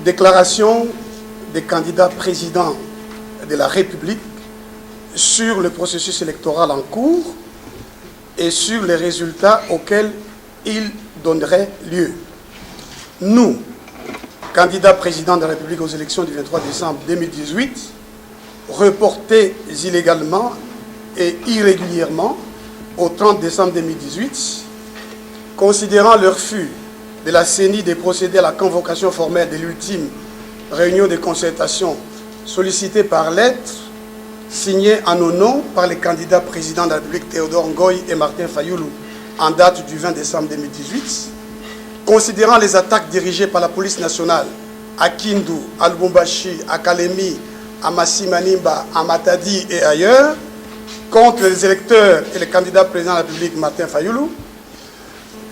Déclaration des candidats présidents de la République sur le processus électoral en cours et sur les résultats auxquels il donnerait lieu. Nous, candidats présidents de la République aux élections du 23 décembre 2018, reportés illégalement et irrégulièrement au 30 décembre 2018, considérant le refus de la CENI de procéder à la convocation formelle de l'ultime réunion de concertation sollicitée par lettre, signée en nos noms par les candidats présidents de la République Théodore Ngoï et Martin Fayulu en date du 20 décembre 2018, considérant les attaques dirigées par la police nationale à Kindu, à Lubumbashi, à Kalemi, à Massimanimba, à Matadi et ailleurs, contre les électeurs et les candidats présidents de la République Martin Fayulu,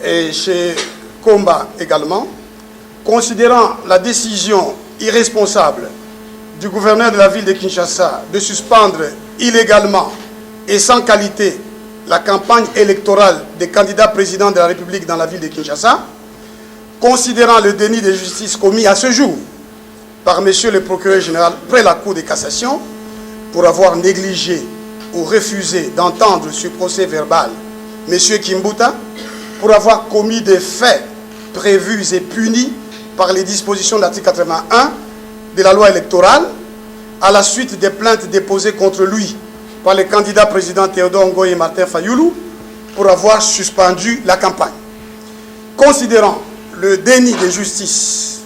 et chez Komba également, considérant la décision irresponsable du gouverneur de la ville de Kinshasa de suspendre illégalement et sans qualité la campagne électorale des candidats présidents de la République dans la ville de Kinshasa, considérant le déni de justice commis à ce jour par M. le procureur général près la Cour de cassation pour avoir négligé ou refusé d'entendre sur procès verbal M. Kimbuta, pour avoir commis des faits prévus et punis par les dispositions de l'article 81 de la loi électorale à la suite des plaintes déposées contre lui par les candidats présidents Théodore Ngoï et Martin Fayulu pour avoir suspendu la campagne. Considérant le déni de justice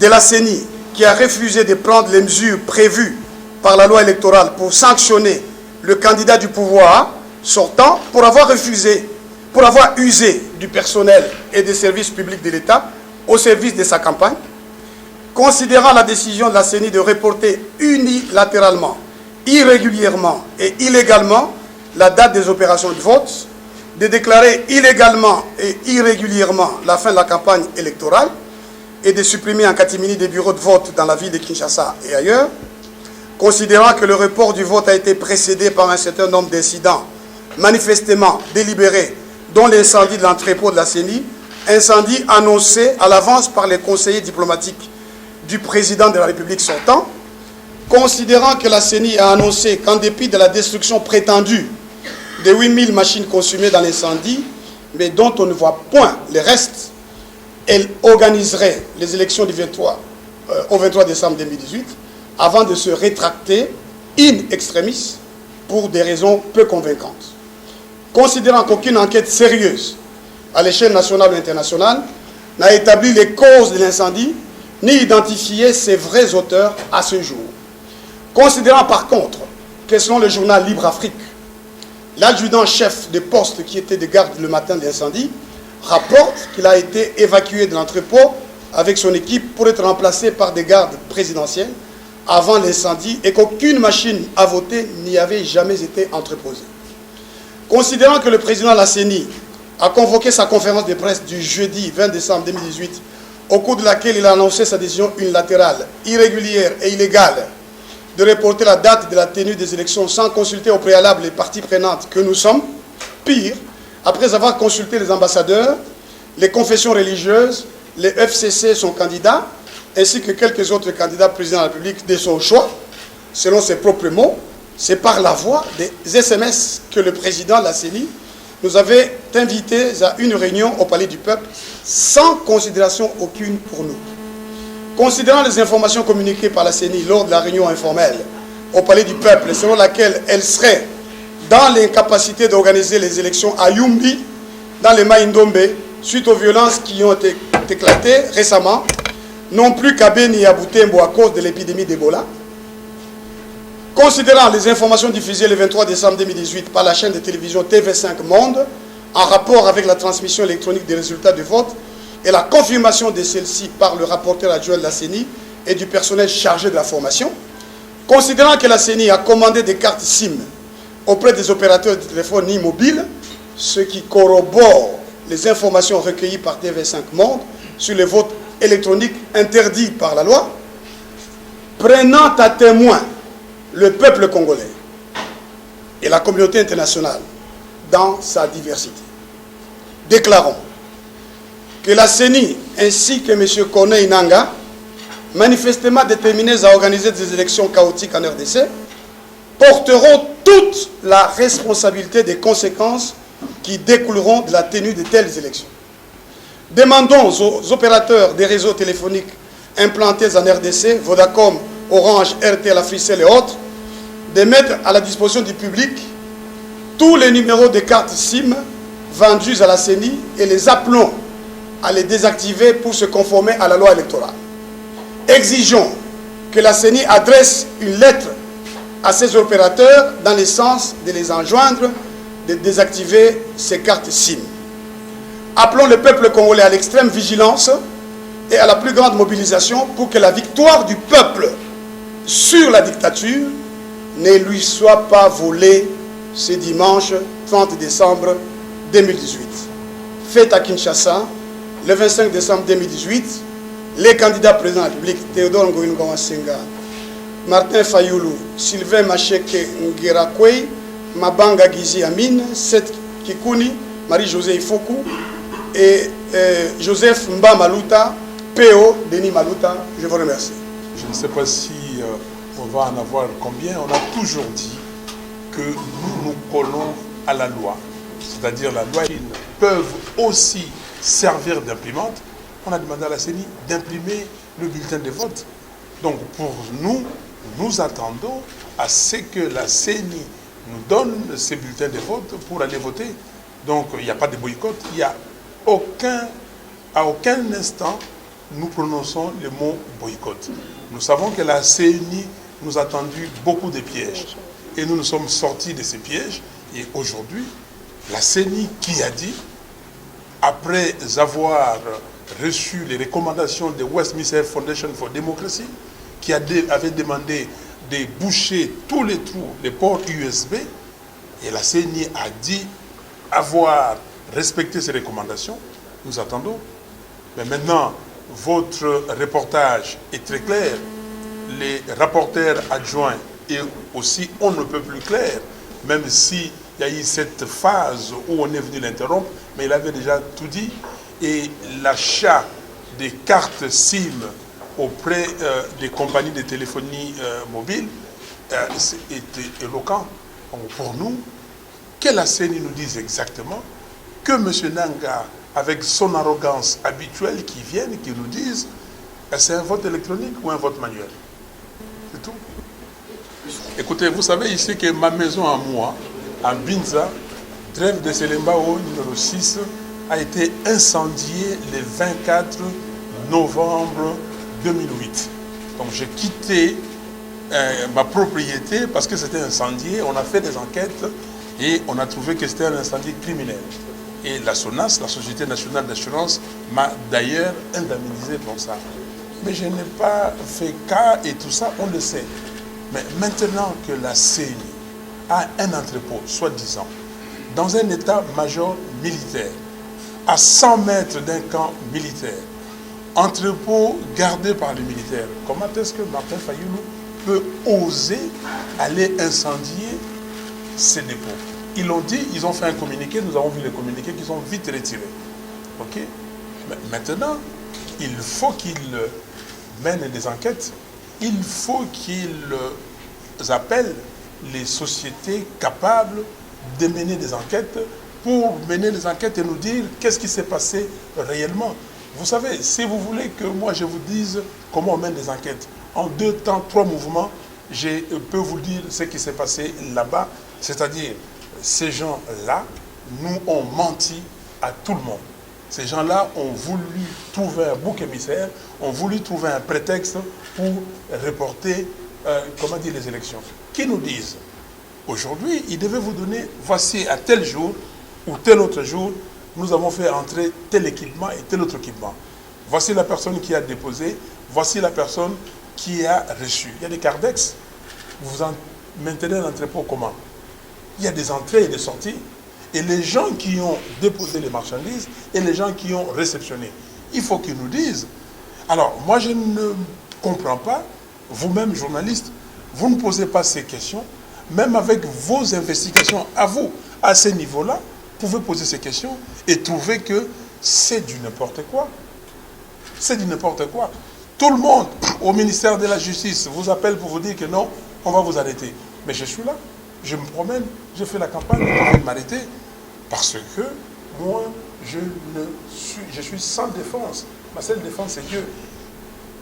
de la CENI qui a refusé de prendre les mesures prévues par la loi électorale pour sanctionner le candidat du pouvoir sortant pour avoir usé du personnel et des services publics de l'État au service de sa campagne, considérant la décision de la CENI de reporter unilatéralement, irrégulièrement et illégalement la date des opérations de vote, de déclarer illégalement et irrégulièrement la fin de la campagne électorale et de supprimer en catimini des bureaux de vote dans la ville de Kinshasa et ailleurs, considérant que le report du vote a été précédé par un certain nombre d'incidents manifestement délibérés, dont l'incendie de l'entrepôt de la CENI, incendie annoncé à l'avance par les conseillers diplomatiques du président de la République sortant, considérant que la CENI a annoncé qu'en dépit de la destruction prétendue de 8000 machines consumées dans l'incendie, mais dont on ne voit point les restes, elle organiserait les élections du au 23 décembre 2018 avant de se rétracter in extremis pour des raisons peu convaincantes. Considérant qu'aucune enquête sérieuse à l'échelle nationale ou internationale n'a établi les causes de l'incendie ni identifié ses vrais auteurs à ce jour. Considérant par contre que selon le journal Libre Afrique, l'adjudant-chef de poste qui était de garde le matin de l'incendie rapporte qu'il a été évacué de l'entrepôt avec son équipe pour être remplacé par des gardes présidentiels avant l'incendie et qu'aucune machine à voter n'y avait jamais été entreposée. Considérant que le président de la CENI a convoqué sa conférence de presse du jeudi 20 décembre 2018, au cours de laquelle il a annoncé sa décision unilatérale, irrégulière et illégale de reporter la date de la tenue des élections sans consulter au préalable les parties prenantes que nous sommes, pire, après avoir consulté les ambassadeurs, les confessions religieuses, les FCC, son candidat, ainsi que quelques autres candidats présidents de la République de son choix, selon ses propres mots, c'est par la voie des SMS que le président de la CENI nous avait invités à une réunion au Palais du Peuple sans considération aucune pour nous. Considérant les informations communiquées par la CENI lors de la réunion informelle au Palais du Peuple, selon laquelle elle serait dans l'incapacité d'organiser les élections à Yumbi, dans les Maïndombe, suite aux violences qui ont éclaté récemment, non plus qu'à Beni et à Butembo à cause de l'épidémie d'Ebola. Considérant les informations diffusées le 23 décembre 2018 par la chaîne de télévision TV5 Monde en rapport avec la transmission électronique des résultats du vote et la confirmation de celle-ci par le rapporteur adjoint de la CENI et du personnel chargé de la formation, considérant que la CENI a commandé des cartes SIM auprès des opérateurs de téléphonie mobile, ce qui corrobore les informations recueillies par TV5 Monde sur les votes électroniques interdits par la loi, prenant à témoin le peuple congolais et la communauté internationale dans sa diversité. Déclarons que la CENI ainsi que M. Kone Inanga manifestement déterminés à organiser des élections chaotiques en RDC, porteront toute la responsabilité des conséquences qui découleront de la tenue de telles élections. Demandons aux opérateurs des réseaux téléphoniques implantés en RDC, Vodacom, Orange, RTL, Africell et autres, de mettre à la disposition du public tous les numéros de cartes SIM vendus à la CENI et les appelons à les désactiver pour se conformer à la loi électorale. Exigeons que la CENI adresse une lettre à ces opérateurs dans le sens de les enjoindre de désactiver ces cartes SIM. Appelons le peuple congolais à l'extrême vigilance et à la plus grande mobilisation pour que la victoire du peuple sur la dictature ne lui soit pas volée ce dimanche 30 décembre 2018. Fête à Kinshasa, le 25 décembre 2018, les candidats présidents de la République, Théodore Ngoï Senga, Martin Fayoulou, Sylvain Macheke Ngirakwei, Mabanga Gizi Amine, Seth Kikouni, Marie-Josée Ifoku et Joseph Mba Maluta, PO Denis Maluta. Je vous remercie. Je ne sais pas si on va en avoir combien. On a toujours dit que nous nous collons à la loi. C'est-à-dire la loi, ils peuvent aussi servir d'imprimante. On a demandé à la CENI d'imprimer le bulletin de vote. Donc pour nous, nous attendons à ce que la CENI nous donne ces bulletins de vote pour aller voter. Donc il n'y a pas de boycott, il n'y a à aucun instant nous prononçons le mot boycott. Nous savons que la CENI nous a tendu beaucoup de pièges et nous nous sommes sortis de ces pièges. Et aujourd'hui, la CENI qui a dit, après avoir reçu les recommandations de Westminster Foundation for Democracy, qui avait demandé de boucher tous les trous, les ports USB, et la CENI a dit avoir respecté ces recommandations, nous attendons. Mais maintenant, votre reportage est très clair. Les rapporteurs adjoints et aussi on ne peut plus clair, même s'il y a eu cette phase où on est venu l'interrompre, mais il avait déjà tout dit. Et l'achat des cartes SIM auprès des compagnies de téléphonie mobile était éloquent. Donc pour nous, que la CENI nous dise exactement, que M. Nanga, avec son arrogance habituelle, qui vienne, qui nous dise, c'est un vote électronique ou un vote manuel. C'est tout. Écoutez, vous savez ici que ma maison à moi, à Binza, Trève de Selembao, numéro 6, a été incendiée le 24 novembre 2008. Donc j'ai quitté ma propriété parce que c'était incendié. On a fait des enquêtes et on a trouvé que c'était un incendie criminel. Et la SONAS, la Société Nationale d'Assurance, m'a d'ailleurs indemnisé pour ça. Mais je n'ai pas fait cas et tout ça, on le sait. Mais maintenant que la CENI a un entrepôt, soi-disant, dans un état-major militaire, à 100 mètres d'un camp militaire, entrepôt gardé par les militaires, comment est-ce que Martin Fayoulou peut oser aller incendier ces dépôts? Ils l'ont dit, ils ont fait un communiqué, nous avons vu les communiqués qui sont vite retirés. Ok? Mais maintenant, il faut qu'ils mènent des enquêtes, il faut qu'ils appellent les sociétés capables de mener des enquêtes pour mener des enquêtes et nous dire qu'est-ce qui s'est passé réellement. Vous savez, si vous voulez que moi je vous dise comment on mène des enquêtes, en 2 temps, 3 mouvements, je peux vous dire ce qui s'est passé là-bas, c'est-à-dire ces gens-là nous ont menti à tout le monde. Ces gens-là ont voulu trouver un bouc émissaire, ont voulu trouver un prétexte pour reporter les élections. Qui nous disent, aujourd'hui, ils devaient vous donner, voici à tel jour ou tel autre jour, nous avons fait entrer tel équipement et tel autre équipement. Voici la personne qui a déposé, voici la personne qui a reçu. Il y a des cardex, vous en maintenez un entrepôt comment? Il y a des entrées et des sorties. Et les gens qui ont déposé les marchandises et les gens qui ont réceptionné, il faut qu'ils nous disent. Alors, moi, je ne comprends pas, vous-même, journaliste, vous ne posez pas ces questions, même avec vos investigations à vous, à ce niveau-là, vous pouvez poser ces questions et trouver que c'est du n'importe quoi. C'est du n'importe quoi. Tout le monde au ministère de la Justice vous appelle pour vous dire que non, on va vous arrêter. Mais je suis là, je me promène, je fais la campagne, on va m'arrêter. Parce que moi, je suis sans défense. Ma seule défense, c'est Dieu.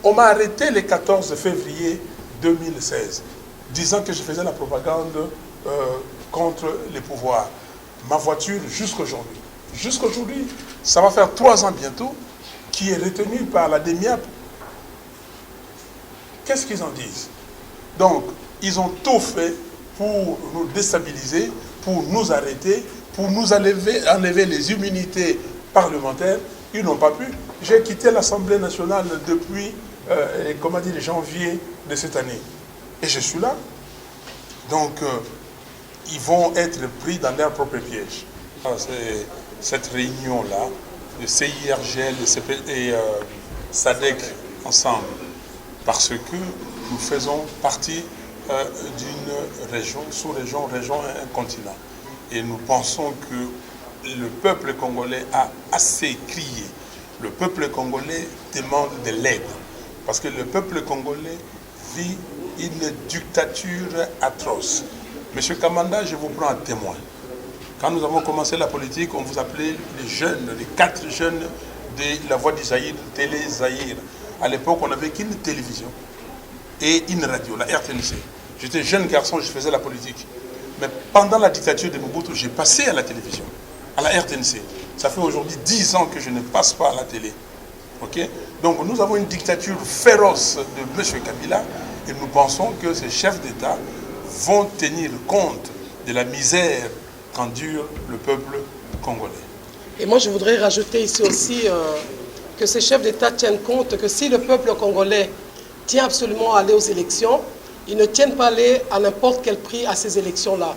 On m'a arrêté le 14 février 2016, disant que je faisais la propagande contre les pouvoirs. Ma voiture, jusqu'aujourd'hui, ça va faire 3 ans bientôt, qui est retenue par la DEMIAP. Qu'est-ce qu'ils en disent? Donc, ils ont tout fait pour nous déstabiliser, pour nous arrêter, pour nous enlever les immunités parlementaires. Ils n'ont pas pu. J'ai quitté l'Assemblée nationale depuis, janvier de cette année. Et je suis là. Donc, ils vont être pris dans leur propre piège. Cette réunion-là, le CIRGL et SADC ensemble, parce que nous faisons partie d'une région, sous-région, région et un continent. Et nous pensons que le peuple congolais a assez crié. Le peuple congolais demande de l'aide. Parce que le peuple congolais vit une dictature atroce. Monsieur Kamanda, je vous prends un témoin. Quand nous avons commencé la politique, on vous appelait les jeunes, les 4 jeunes de la Voix du Zaïre, Télé Zaïre. À l'époque, on n'avait qu'une télévision et une radio, la RTNC. J'étais jeune garçon, je faisais la politique. Mais pendant la dictature de Mobutu, j'ai passé à la télévision, à la RTNC. Ça fait aujourd'hui 10 ans que je ne passe pas à la télé. Okay? Donc nous avons une dictature féroce de M. Kabila et nous pensons que ces chefs d'État vont tenir compte de la misère qu'endure le peuple congolais. Et moi, je voudrais rajouter ici aussi que ces chefs d'État tiennent compte que si le peuple congolais tient absolument à aller aux élections, ils ne tiennent pas à aller à n'importe quel prix à ces élections-là.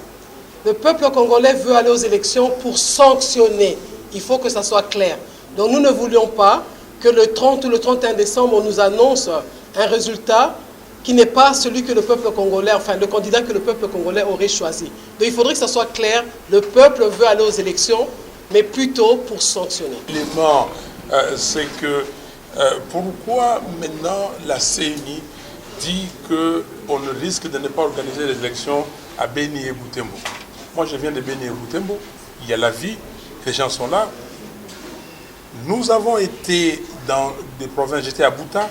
Le peuple congolais veut aller aux élections pour sanctionner. Il faut que ça soit clair. Donc nous ne voulions pas que le 30 ou le 31 décembre, on nous annonce un résultat qui n'est pas celui que le peuple congolais, enfin le candidat que le peuple congolais aurait choisi. Donc il faudrait que ça soit clair. Le peuple veut aller aux élections, mais plutôt pour sanctionner. L'élément, c'est que pourquoi maintenant la CENI dit qu'on ne risque de ne pas organiser les élections à Beni et Butembo. Moi, je viens de Beni et Butembo. Il y a la vie, les gens sont là. Nous avons été dans des provinces, j'étais à Bouta.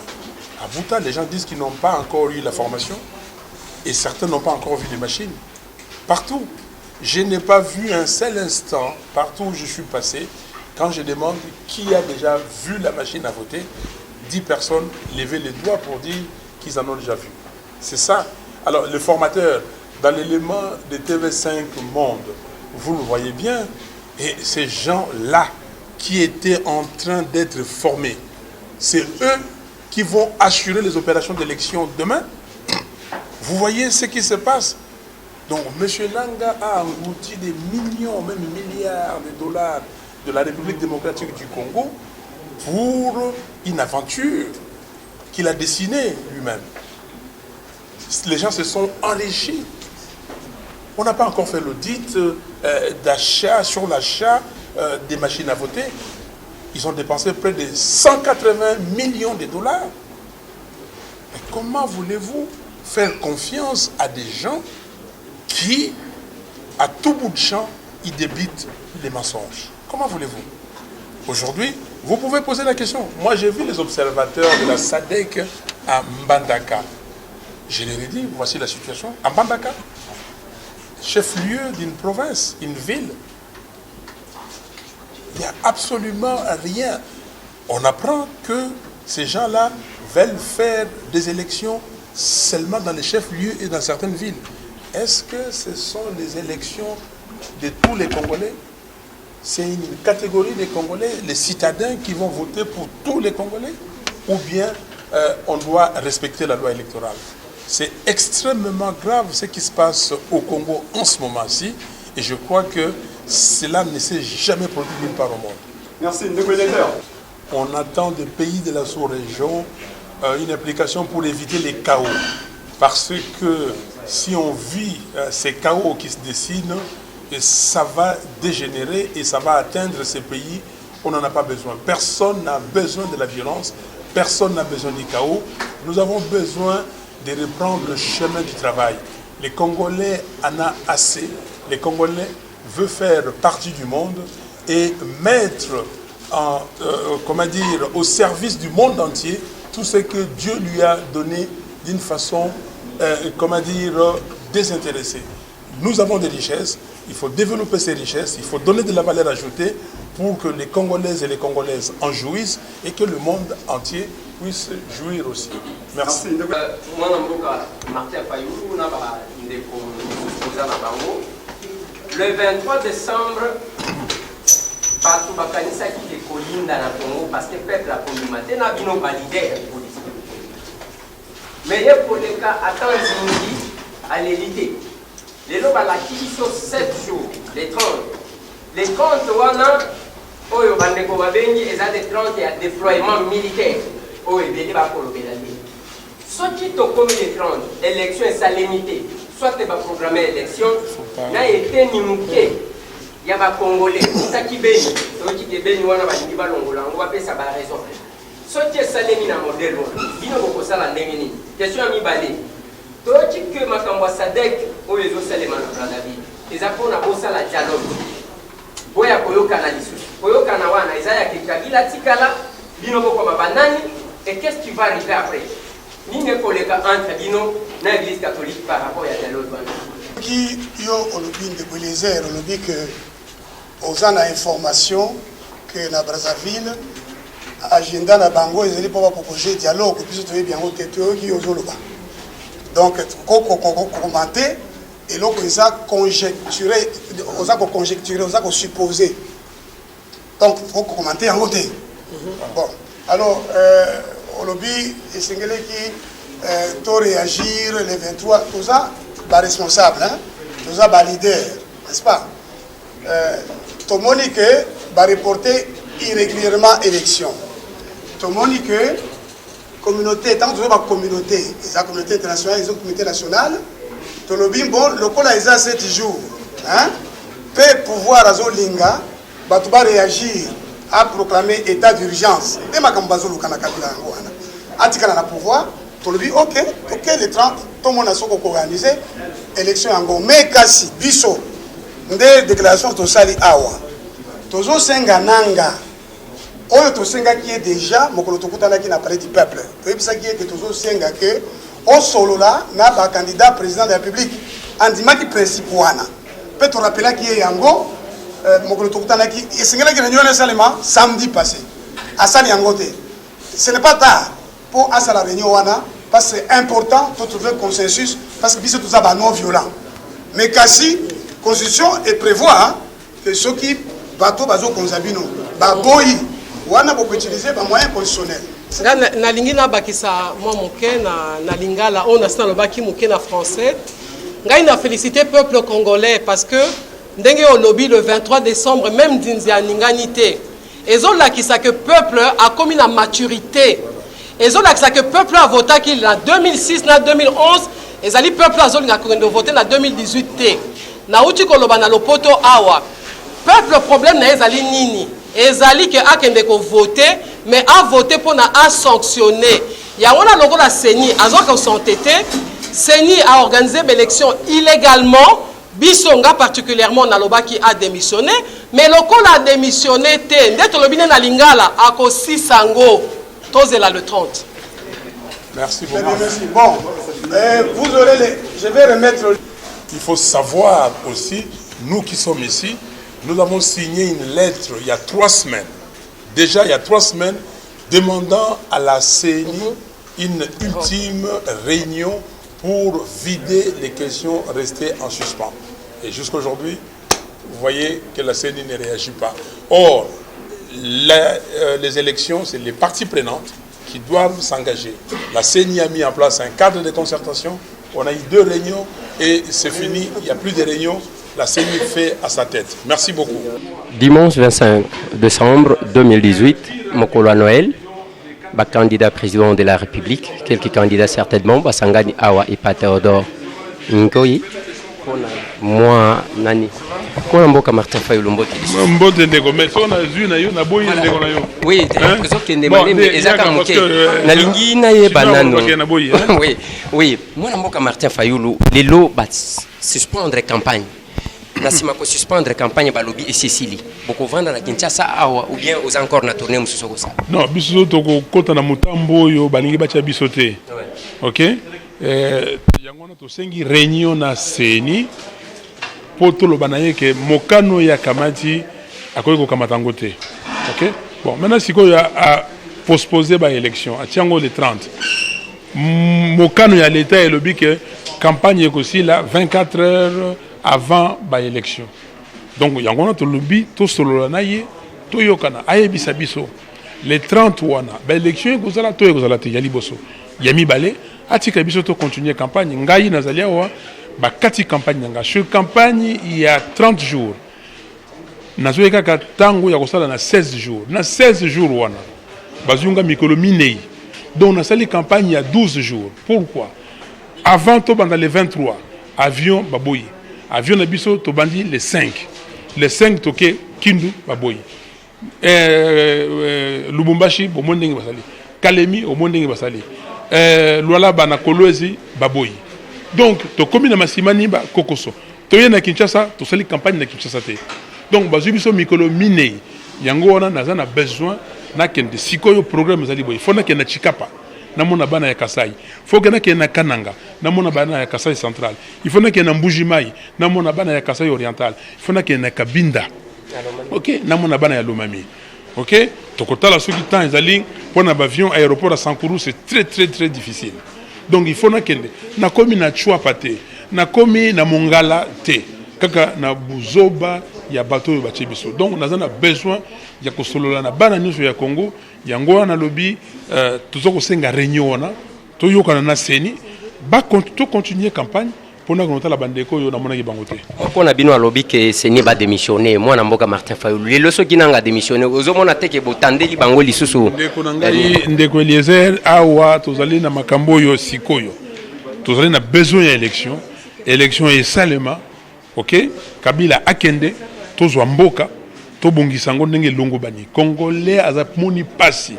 À Bouta, les gens disent qu'ils n'ont pas encore eu la formation et certains n'ont pas encore vu les machines. Partout. Je n'ai pas vu un seul instant, partout où je suis passé, quand je demande qui a déjà vu la machine à voter, 10 personnes levaient les doigts pour dire qu'ils en ont déjà vu. C'est ça. Alors, le formateur, dans l'élément de TV5 Monde, vous le voyez bien, et ces gens-là qui étaient en train d'être formés, c'est eux qui vont assurer les opérations d'élection demain. Vous voyez ce qui se passe. Donc, M. Nanga a englouti des millions, même milliards de dollars de la République démocratique du Congo pour une aventure qu'il a dessinée lui-même. Les gens se sont enrichis. On n'a pas encore fait l'audit d'achat sur l'achat des machines à voter. Ils ont dépensé près de 180 millions de dollars. Mais comment voulez-vous faire confiance à des gens qui, à tout bout de champ, ils débitent les mensonges? Comment voulez-vous? Aujourd'hui, vous pouvez poser la question. Moi, j'ai vu les observateurs de la SADC à Mbandaka. Je leur ai dit, voici la situation. À Mbandaka, chef-lieu d'une province, une ville, il n'y a absolument rien. On apprend que ces gens-là veulent faire des élections seulement dans les chefs-lieux et dans certaines villes. Est-ce que ce sont les élections de tous les Congolais? C'est une catégorie des Congolais, les citadins qui vont voter pour tous les Congolais? Ou bien on doit respecter la loi électorale? C'est extrêmement grave ce qui se passe au Congo en ce moment-ci. Et je crois que cela ne s'est jamais produit nulle part au monde. Merci, négociateur. On attend des pays de la sous-région une application pour éviter les chaos. Parce que si on vit ces chaos qui se dessinent, ça va dégénérer et ça va atteindre ces pays. On n'en a pas besoin. Personne n'a besoin de la violence. personne n'a besoin du chaos. Nous avons besoin de reprendre le chemin du travail. Les Congolais en ont assez. Les Congolais veulent faire partie du monde et mettre au service du monde entier tout ce que Dieu lui a donné d'une façon, désintéressée. Nous avons des richesses, il faut développer ces richesses, il faut donner de la valeur ajoutée pour que les Congolaises et les Congolaises en jouissent et que le monde entier puisse jouir aussi. Merci. Le 23 décembre, partout bakanisa qui est colline dans la Congo parce que le peuple a communiqué n'a pas validé politique. Mais pour les cas attendus à l'élite, les lois qui sont 7 jours, les 30. Les 30 wana oyo bandeko babengi eza de 30 ya déploiement militaire oyo ebele bakolobela te. Soki tokomi les 30 élection esalemité, soit baprogramme élection na eteni muke ya bakongolais otaki beni toki ke beni wana balingi balongola ngo bapesa ba raison. Soki esalemi na modèle wana bino bokosala ndenge nini? Question ya mibale. Toki ke makambo ya SADC oyo ezosalema na Brazzaville eza mpona bosala dialogue boya koyokana lisusu koyokana wana eza ya kekabila tikala bino bokoma banani et qu'est-ce qui va arriver après nini ekoleka entre bino na église catholique par rapport ya dialogue wana qui yo olobi ndeko Eliezer olobi que oza na information que na Brazzaville agenda na bango ezali mpo baproposer dialogue biso toyebi yango te toyoki ozoloba donc commenter et donc ils ont conjecturé, ils ont supposé. Donc il faut commenter en côté. Bon, alors au lobby, et c'est qui doit réagir les 23, tout ça, bah responsable, hein, tout ça, bah leader, n'est-ce pas? Tout le monde que bah reporter irrégulièrement élection. Tout le monde que communauté, tant que la communauté, la communauté internationale, les autres communautés nationales. Tolobi bon le col a 7 jours hein peut pouvoir azolinga batuba réagir à proclamer état d'urgence et makambazo lukana kabila ngwana atikana na pouvoir tolobi OK les 30 tout monde a soko organiser élection en mais kasi biso nde déclaration to sali awa tozo senga nanga oyo to senga qui est déjà mokolo tokutana ki na palais du peuple to ebisa qui est que tozo senga que au solo là, n'a pas candidat président de la République. Andima qui principe wana. Peut te rappeler qui est Yango, Mokolo Tokutana qui et c'est là qui réunion seulement samedi passé. À Sali Yangote. Ce n'est pas tard pour à la réunion wana parce que c'est important de trouver consensus parce que c'est tout ça non violent. Mais kasi constitution et prévoit que ceux qui bateau bazo konzabino ba boyi wana pour utiliser ba moyens constitutionnels. Nalingi na bakisa moi moke na lingala on a le baki moke na français ngai na féliciter peuple congolais parce que ndenge au lobby le 23 décembre même dinzia ninganité ezola ki ça que peuple a commis la maturité ezola ki ça que peuple a voté qu'il en 2006 na 2011 ezali peuple azolinga ko voter na 2018 té na uti koloba na lopoto awa peuple problème na ezali nini ezali que akende ko voter mais a voté pour a sanctionné. Il y a un logo la CENI, a s'entêté. CENI a organisé l'élection illégalement. Bisonga particulièrement Naloba qui a démissionné, mais le col a démissionné. Dès que le bilan na lingala a aussi sango. Tozela le 30. Merci beaucoup. Merci. Bon, vous aurez les. Je vais remettre. Il faut savoir aussi, nous qui sommes ici, nous avons signé une lettre il y a 3 semaines. Déjà, il y a 3 semaines, demandant à la CENI une ultime réunion pour vider les questions restées en suspens. Et jusqu'aujourd'hui, vous voyez que la CENI ne réagit pas. Or, les élections, c'est les parties prenantes qui doivent s'engager. La CENI a mis en place un cadre de concertation. On a eu 2 réunions et c'est fini. Il n'y a plus de réunions. La CENI fait à sa tête. Merci beaucoup. Dimanche 25 décembre 2018, Mokolo Noël, candidat président de la République, quelques candidats certainement, Basangani Awa et Théodore Nkoyi, moi nani moi mboka Martin Fayulu mbote mbote ndeko mais so na zui na yo na boyi ndeko na yo oui présent que ndemane mais ezaka moke na lingi na ye banano oui oui moi mboka Martin Fayulu lelo ba suspendre campagne na sima ko suspendre campagne ba lobby et Cécilie boko vendre na Kinshasa awa ou bien aux encore na tourner mususo ko ça non biso to ko kota na mutambo yo balingi bacha bisote OK yango na to sengi réunion na seni poto lo banaye ke mokano ya kamati akoyi ko kamata ngote OK bon maintenant siko ya a postposer ba élection a tiango le 30 mokano ya l'état et lobby que campagne ko si la 24 heures avant ba élection donc yango na to lobby to solo na ye to yokana ayebisa biso le 30 wana ba élection ko sala to ko sala te yali boso yami balé atika biso to continuer campagne ngai nazali awa ba kati campagne nga sur campagne il y a 30 jours nazoye kaka tango ya kosala na 16 jours na 16 jours wana bazunga mikolo minei donc na sali campagne il y a 12 jours pourquoi avant to banda le 23 avion baboyi avion na biso to bandi le 5 toke Kindu baboyi Lubumbashi bo mondenge basali Kalemi au mondenge basali Luala bana Kolwezi baboyi donc to komi na masimani ba kokoso to yena Kinshasa to sali campagne na Kinshasa te donc bazubiso mikolo minei yango wana nazana besoin na kende sikoyo programme zali boy fona kena Chikapa na mona bana ya Kasai faut que na kena Kananga na mona bana ya Kasai central il faut na kena Mbujimai na mona bana ya Kasai oriental il faut na kena Kabinda OK na mona bana ya Lomami OK tokotala soki temps ezali pona ba avion aéroport à Sankuru c'est très difficile donc il faut na kende na komi na chua pate na komi na Mongala te kaka na buzoba ya bato yo bachebiso donc nazana besoin ya kosolola na bana nyuso ya Congo yango na lobby tozoko senga réunion wana to yokana na seni ba continuer campagne pona konota la bandeko yo na mona ki bangote pona bino a lobby que seni ba démissionner moi na mboka Martin Fayulu lelo soki nanga démissionner ozomona te ke botandeli bango lisusu ndeko Eliezer awa tozali na makambo yo sikoyo tozali na besoin ya élection et salema OK Kabila akende tozwa mboka to bongisa ngo ndenge longo bani congolais azapmoni pasi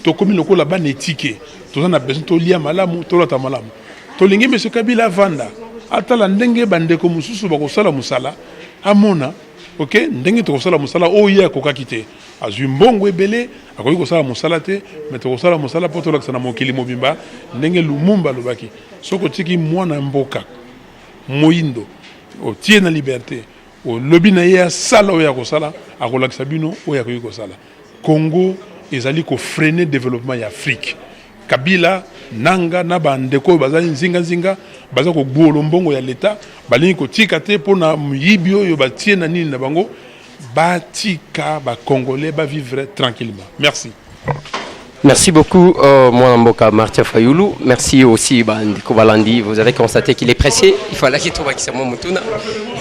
to komi lokola bana etike tozana besoin to lia malamu to lota malamu to lingi monsieur Kabila vanda atala ndenge bandeko mususu bakosala musala amona OK ndenge to kosala musala oya kokakite azwi mbongo ebele akoyi kosala musala te mais to kosala musala poto lakisa na mokili mobimba ndenge Lumumba lobaki soko tiki mwana mboka moyindo otie na liberté o lobby na ya sala oya kosala akolakisa bino oya koyi kosala Congo ezali ko freiner développement ya Afrique Kabila nanga na bandeko bazali nzinga baza ko gbolo mbongo ya l'état balingi ko tika te pona muyibi oyo batie na nini na bango batika ba congolais ba vivre tranquillement merci. Merci beaucoup, moi Mboka Martin Fayulu. Merci aussi, Bandiko Balandi. Vous avez constaté qu'il est pressé. Il fallait qu'il trouve Kisamo Mutuna.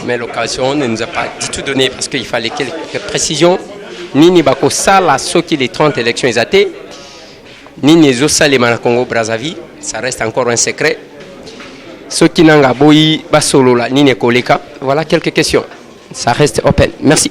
Mais l'occasion ne nous a pas du tout donné parce qu'il fallait quelques précisions. Nini Bako Sala, ceux qui les 30 élections exatées. Nini Zosa les Manakongo Brazzaville. Ça reste encore un secret. Ceux qui n'ont pas Basolola, Nini Koleka. Voilà quelques questions. Ça reste open. Merci.